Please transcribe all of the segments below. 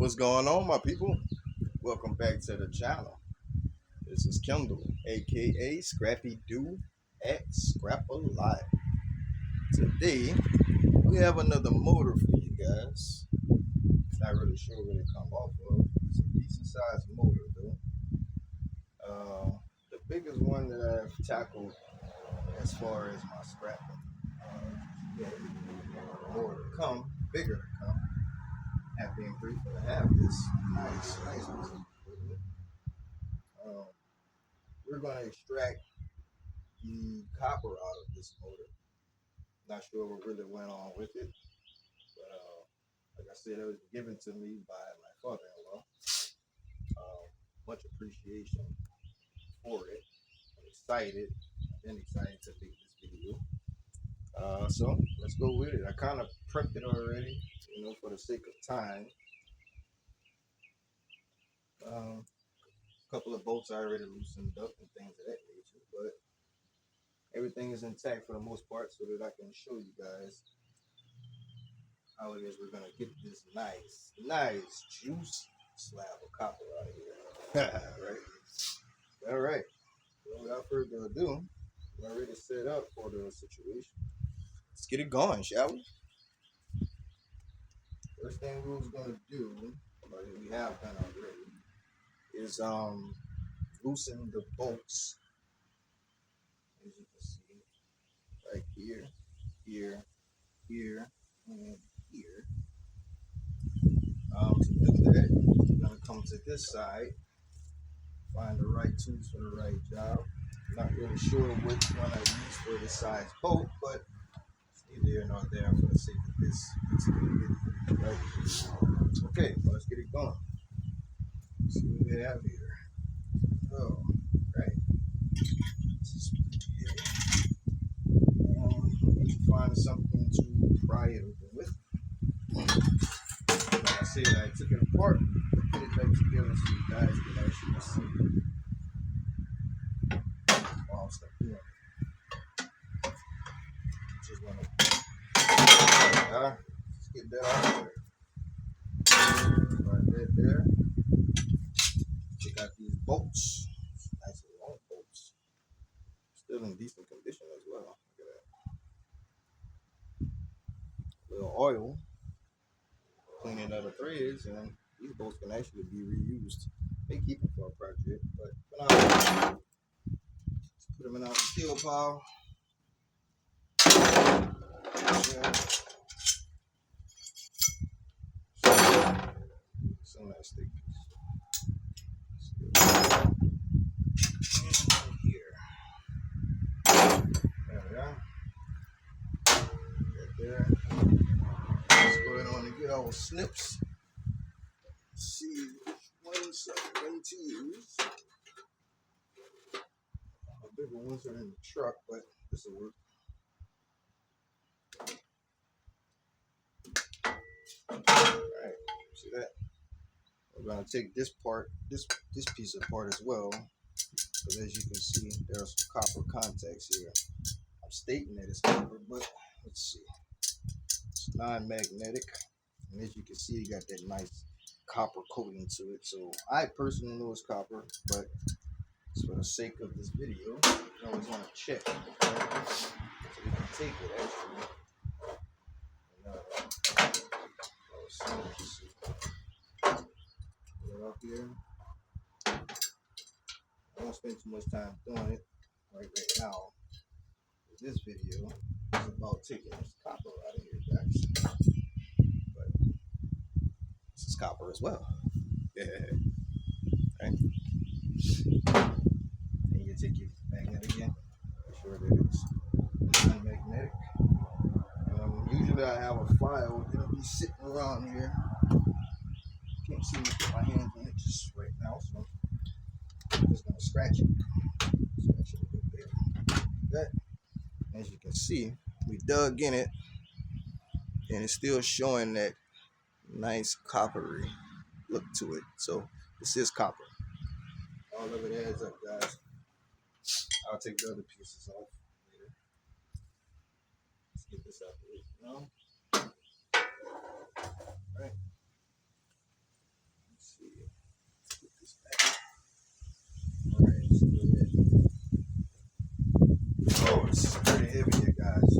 What's going on, my people? Welcome back to the channel. This is Kendall, aka Scrappy Doo at Scrap Alive. Today, we have another motor for you guys. Not really sure where they come off of. It's a decent sized motor, though. The biggest one that I've tackled as far as my scrapping, more to come, bigger to come. Have been grateful to have this nice piece of equipment. We're going to extract the copper out of this motor. Not sure what really went on with it, but like I said, it was given to me by my father-in-law. Much appreciation for it. I'm excited. I've been excited to make this video. So let's go with it. I kind of prepped it already, for the sake of time. A couple of bolts I already loosened up and things of that nature, but everything is intact for the most part, so that I can show you guys how it is we're gonna get this nice juicy slab of copper out of here. All right. Well, without further ado, we're already set up for the situation. Let's get it going, shall we? First thing we was gonna do, or we have done already, is loosen the bolts. As you can see, right here, and here. To do that, we're gonna come to this side, find the right tools for the right job. Not really sure which one I use for this size bolt, but it's neither nor there for the sake of this video. Right? Okay, let's get it going. Let's see what we have here. Oh, right. Need to find something to pry it open with. Like I said, I took it apart, put it back together so you guys can actually see while I'm stuck doing it. Just want to let's get that out of there. Right there. Check out these bolts. Nice long bolts. Still in decent condition as well. Look at that. A little oil. Cleaning out the threads, and these bolts can actually be reused. They keep them for a project, but for now, let's put them in our steel pile. Yeah. Some nice thick piece. Here. There we are. Right there. Let's go ahead on and get our snips. Let's see which ones I'm going to use. The bigger ones are in the truck, but this will work. Alright, see that? We're going to take this part, this piece apart as well, because as you can see, there are some copper contacts here. I'm stating that it's copper, but let's see. It's non-magnetic, and as you can see, you got that nice copper coating to it. So I personally know it's copper, but for the sake of this video, you always want to check, right? So we can take it actually. Put it up here. I won't spend too much time doing it right now. This video is about taking this copper out of here, guys. But this is copper as well. Yeah. Right. And you take your magnet again. Make sure that it's non-magnetic. Usually I have a file that'll be sitting around here. Can't seem to put my hands on it just right now, so I'm just gonna scratch it. Scratch it a bit there. That, as you can see, we dug in it, and it's still showing that nice coppery look to it. So this is copper. All of it adds up, guys. I'll take the other pieces off later. Let's get this out of the way, All right. heavy here, guys.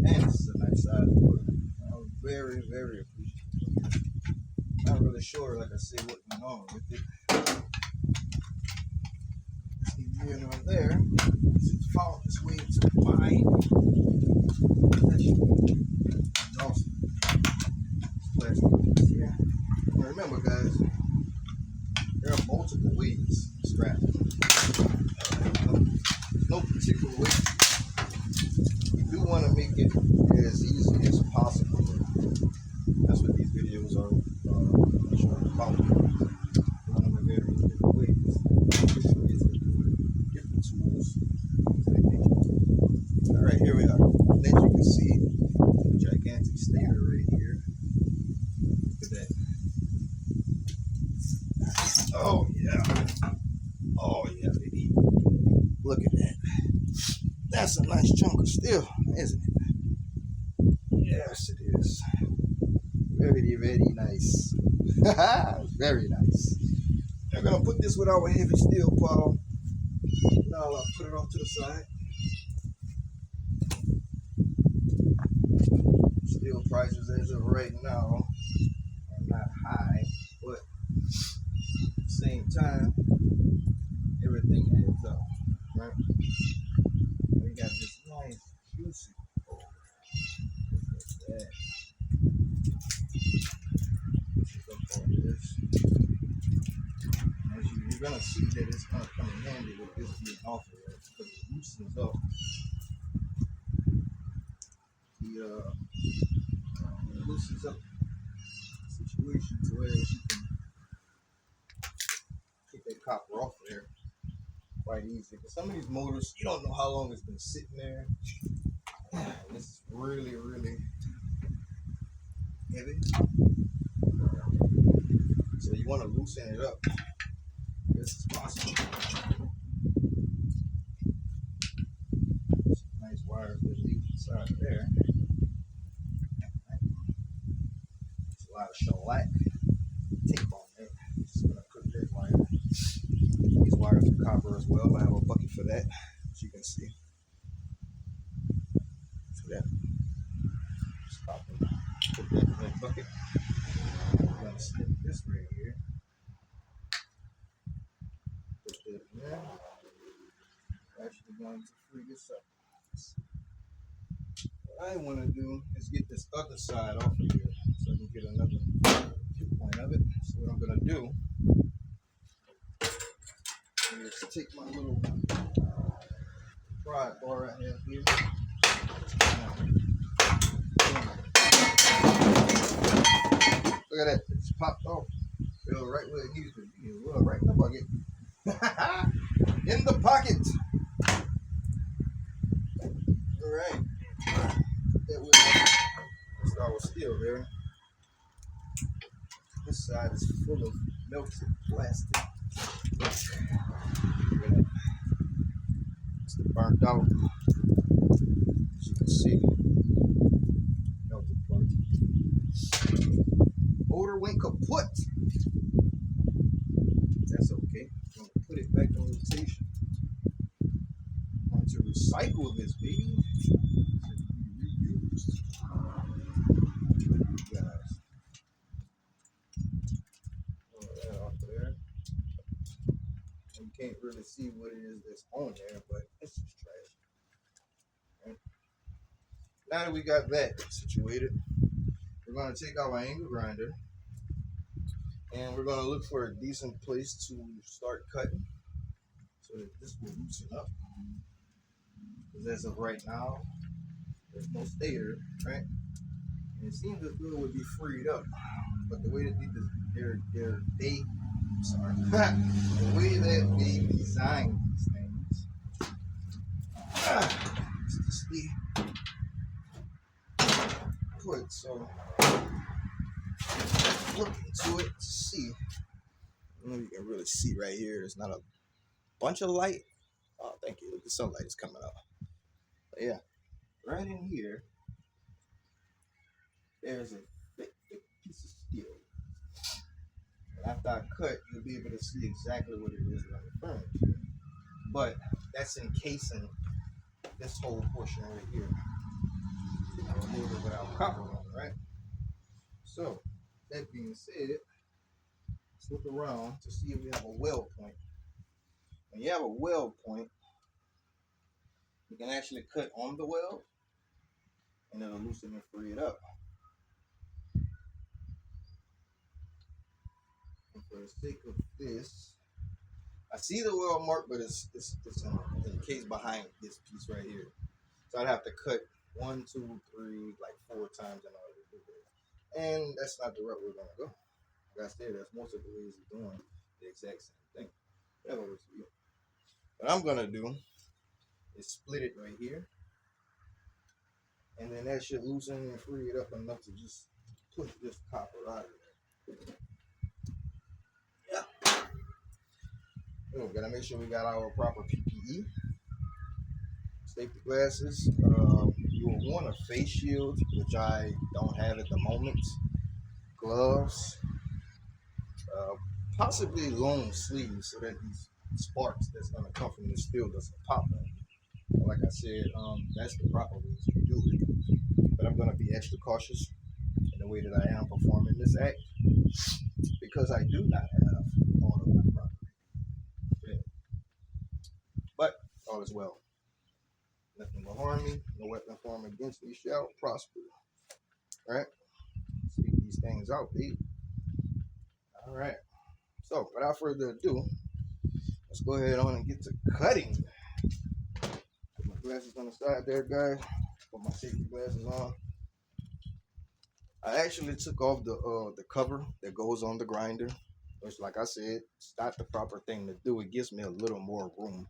And this is a nice size board. I'm very, very appreciative. Not really sure, like I said, what's going on with it. It's neither here nor there. It's found its way to mine. Awesome. Plastic here. And remember, guys, there are multiple ways to strap it. No particular way. You do want to make it as easy as possible. That's what these videos are about. One of the very different ways. Different tools. Alright, here we are. As you can see, gigantic stator right here. Look at that. Oh yeah. Oh yeah, baby. Look at that. That's a nice chunk of steel, isn't it? Yes, it is. Very, very nice. Very nice. I'm gonna put this with our heavy steel pile. Now I'll put it off to the side. Steel prices as of right now are not high, but at the same time, everything adds up, right? We got this nice juicy bowl. Look at that. As you're gonna see that it's gonna come in handy with this being off of it because it loosens up the situation to where you can get that copper off of there quite easy. Because some of these motors, you don't know how long it's been sitting there. This is really, really heavy. So you want to loosen it up as is possible. Some nice wires that lead inside there. There's a lot of shellac tape on there. Just gonna put that wire. These wires are copper as well. I have a bucket for that, as you can see. See that? Just copper. Put that in that bucket. I'm gonna snip this right here. Put that in there. I'm actually going to free this up. What I want to do is get this other side off of here so I can get another viewpoint of it. So what I'm going to do is take my little pry bar I have here. Look at that. It's popped off. Fell right where it needs to be. Well, right in the bucket. In the pocket. All right. That was our steel there. This side is full of melted plastic. It's the burnt out. As you can see, melted part. Motor went kaput. That's okay. I'm going to put it back in rotation. I'm going to recycle this, baby. Reused. Guys. Pull that off there. You can't really see what it is that's on there, but it's just trash. Right. Now that we got that situated, we're going to take our angle grinder and we're going to look for a decent place to start cutting so that this will loosen up. Because as of right now, there's no stator, right? And it seems as though it would be freed up. But the way that the way that they design these things, it's just the put. So look into it to see. I don't know if you can really see right here. There's not a bunch of light. Oh, thank you. Look, the sunlight is coming up. But yeah, right in here, there's a thick piece of steel. And after I cut, you'll be able to see exactly what it is that I'm referring to. But that's encasing this whole portion right here. I'll remove it without copper on it, right? So, that being said, let's look around to see if we have a weld point. When you have a weld point, you can actually cut on the weld and it'll loosen and free it up. And for the sake of this, I see the weld mark, but it's encased behind this piece right here. So I'd have to cut 1, 2, 3, like 4 times in order to do that. And that's not the route we're gonna go. Like I said, that's most of the ways of doing the exact same thing. Whatever works for you. What I'm gonna do is split it right here. And then that should loosen and free it up enough to just push this copper out of there. Yeah. We gotta make sure we got our proper PPE. Safety glasses. You will want a face shield, which I don't have at the moment. Gloves. Possibly long sleeves so that these sparks that's gonna come from the steel doesn't pop on you. Like I said, that's the proper way to do it. But I'm gonna be extra cautious in the way that I am performing this act because I do not have all of my property. Okay. But all is well. Nothing will harm me. No weapon formed against me shall prosper. All right. Speak these things out, babe. All right. So without further ado, let's go ahead on and get to cutting. Put my glasses on the side there, guys. Put my safety glasses on. I actually took off the cover that goes on the grinder, which, like I said, it's not the proper thing to do. It gives me a little more room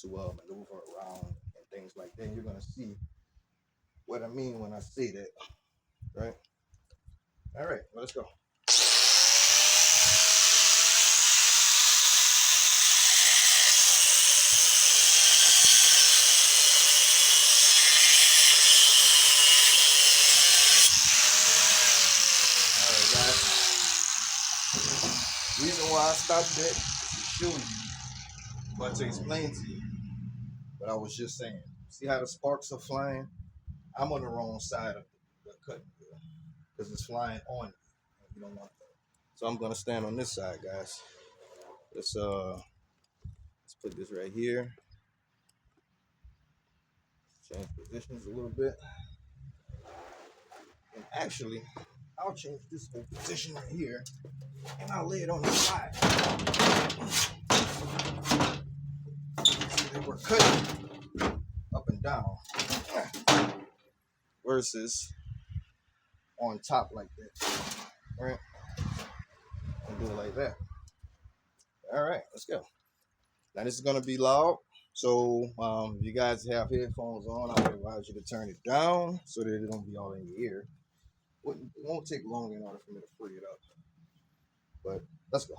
to maneuver around and things like that. You're gonna see what I mean when I say that, right? All right, well, let's go. All right, guys. The reason why I stopped that is to show you, but to explain to you what I was just saying. See how the sparks are flying? I'm on the wrong side of the cutting wheel because it's flying on me. You don't want that. So I'm gonna stand on this side, guys. Let's put this right here. Change positions a little bit. And actually, I'll change this whole position right here and I'll lay it on the side. So that we're cutting up and down versus on top like that. Right? And do it like that. All right, let's go. Now this is gonna be loud. So if you guys have headphones on, I would advise you to turn it down so that it don't be all in your ear. It won't take long in order for me to free it up. But let's go.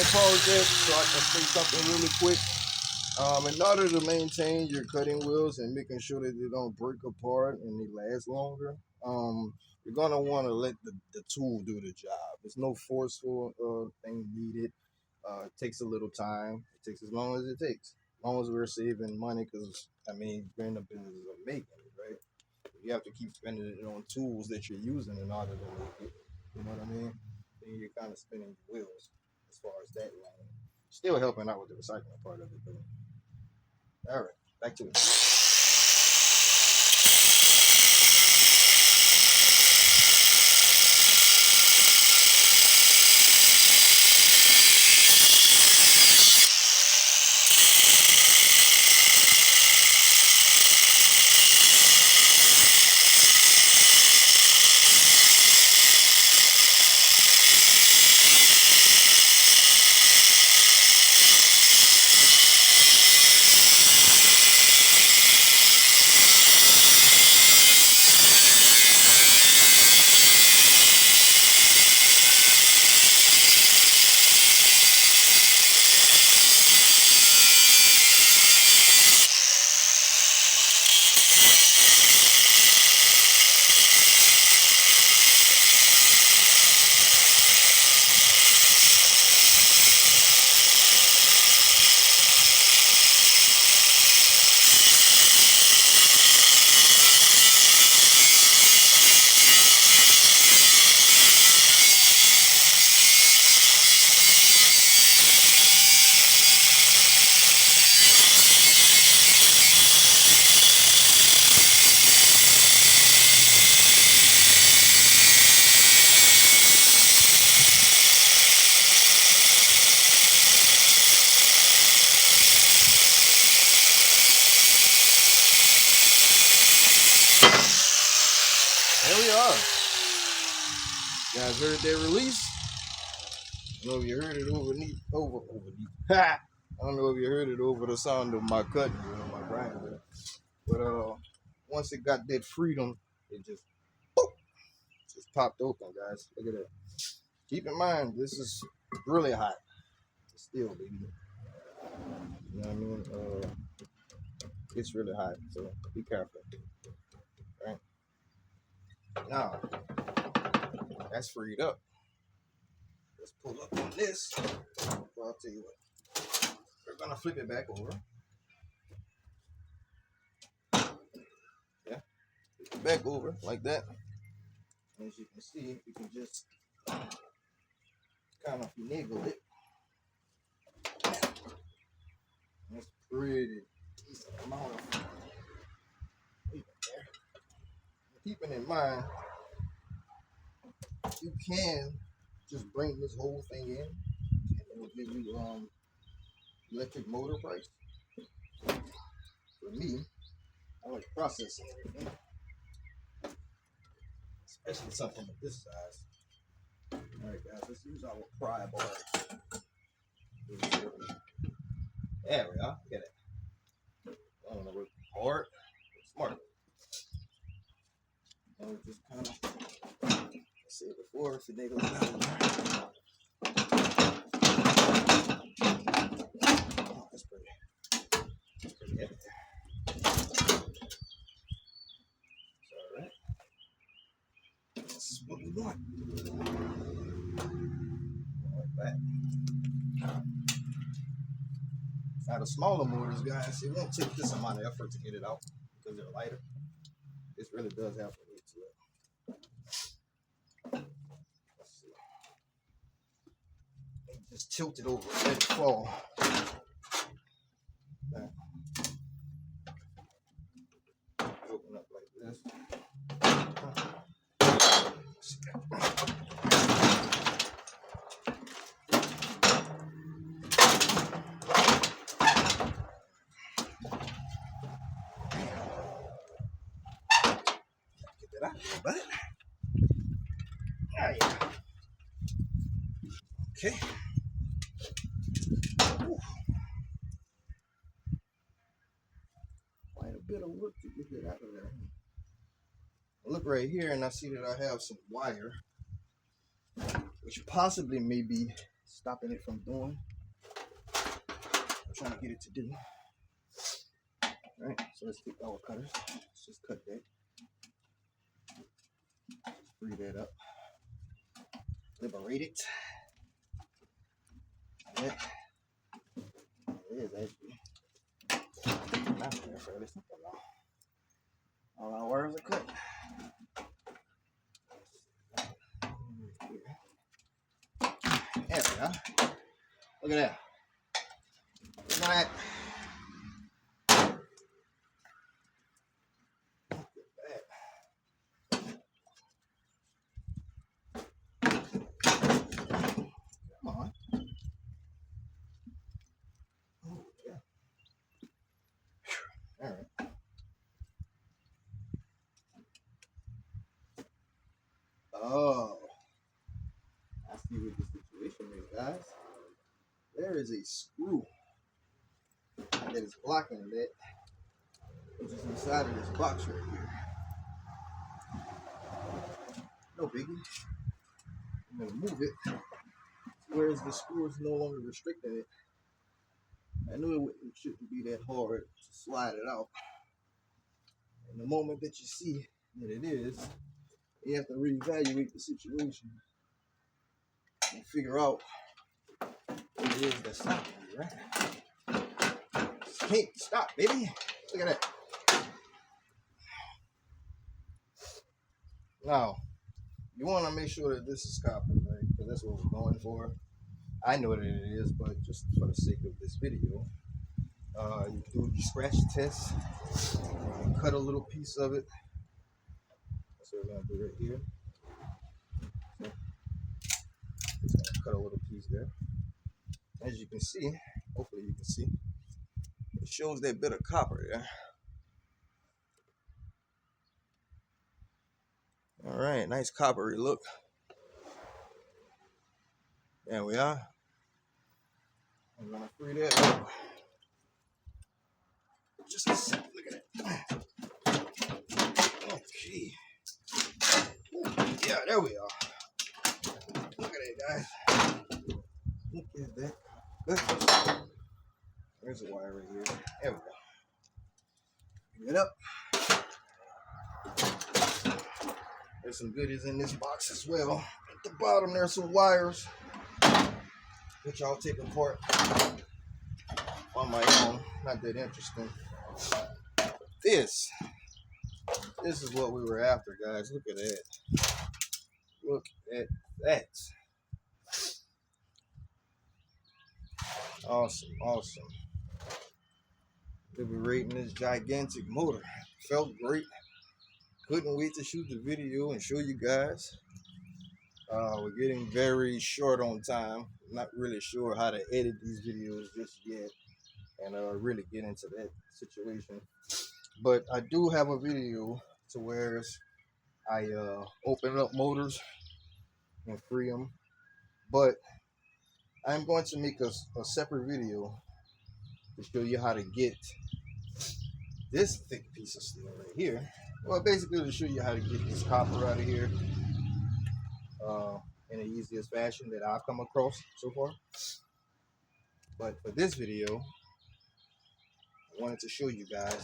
me pause that so I can say something really quick. In order to maintain your cutting wheels and making sure that they don't break apart and they last longer, you're gonna want to let the tool do the job. There's no forceful thing needed. It takes a little time. It takes as long as it takes. As long as we're saving money, because I mean, we're in the business of making it, right? You have to keep spending it on tools that you're using in order to make it. You know what I mean? Then you're kind of spinning your wheels as far as that line. Still helping out with the recycling part of it, but all right, back to it. There we are. You guys heard that release? I don't know if you heard it I don't know if you heard it over the sound of my cutting, my grinder. But once it got that freedom, it just popped open, guys. Look at that. Keep in mind, this is really hot. Still, baby. You know what I mean? It's really hot, so be careful. Right? Now, that's freed up. Let's pull up on this. Well, I'll tell you what. We're gonna flip it back over. Yeah, flip it back over like that. As you can see, you can just kind of finagle it. That's pretty decent amount of weight there. Keeping in mind, you can just bring this whole thing in, and it will give you electric motor price. For me, I like processing everything, especially something of this size. All right, guys, let's use our pry bar. There we are. Get it. I don't know, work hard, smart. And we just kind of see it before finagle it out. Oh, that's pretty heavy there. It's all right. This is what we want. Like that. Now the smaller motors, guys, it won't take this amount of effort to get it out because they're lighter. This really does have some weight to it. Let's see. And just tilt it over and let it fall. Now, open up like this. But yeah. Okay. Whew. Quite a bit of work to get it out of there. I look right here and I see that I have some wire, which possibly may be stopping it from doing. I'm trying to get it to do. All right, so let's take our cutters. Let's just cut that. Free that up. Liberate it. That. It is actually not fairly simple now. All our wires are cut. There we go. Look at that. Look at that. Come on. Oh, yeah. All right. Oh, I see what the situation is, guys. There is a screw that is blocking that, which is inside of this box right here. No biggie. I'm gonna move it. Whereas the screw is no longer restricting it. I knew it shouldn't be that hard to slide it out. And the moment that you see that it is, you have to reevaluate the situation and figure out what it is that's stopping you, right? Just can't stop, baby. Look at that. Now, you want to make sure that this is copper, right? Because that's what we're going for. I know that it is, but just for the sake of this video, you do your scratch test, you cut a little piece of it. That's what we're going to do right here. So, cut a little piece there. As you can see, hopefully you can see, it shows that bit of copper there. All right, nice coppery look. There we are. I'm gonna free that up. Just a second, look at that. Okay. Ooh, yeah, there we are. Look at that, guys. Look at that. There's a wire right here. There we go. Bring it up. There's some goodies in this box as well. At the bottom, there's some wires, which I'll take apart on my own. Not that interesting. This is what we were after, guys. Look at that. Look at that. Awesome, awesome. We'll be rating this gigantic motor. Felt great. Couldn't wait to shoot the video and show you guys. We're getting very short on time. Not really sure how to edit these videos just yet and really get into that situation. But I do have a video to where I open up motors and free them. But I'm going to make a separate video to show you how to get this thick piece of steel right here. Well, basically to show you how to get this copper out of here in the easiest fashion that I've come across so far. But for this video, I wanted to show you guys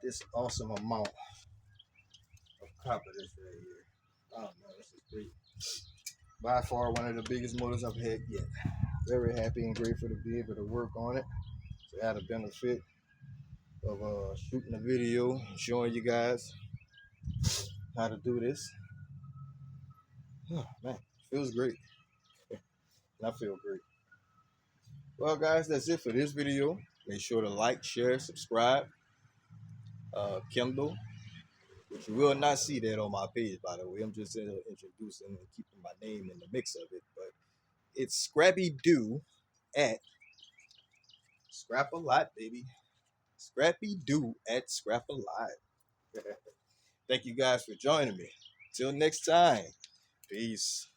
this awesome amount of copper that's right here. Oh man, this is great. By far one of the biggest motors I've had yet. Very happy and grateful to be able to work on it. To have the benefit of shooting a video and showing you guys how to do this. Oh man, feels great. I feel great. Well guys, that's it for this video. Make sure to like, share, subscribe. Kindle, which you will not see that on my page, by the way. I'm just introducing and keeping my name in the mix of it. But it's Scrappy Doo at Scrap a Lot, baby. Scrappy Doo at Scrap a Lot. Thank you guys for joining me. Till next time. Peace.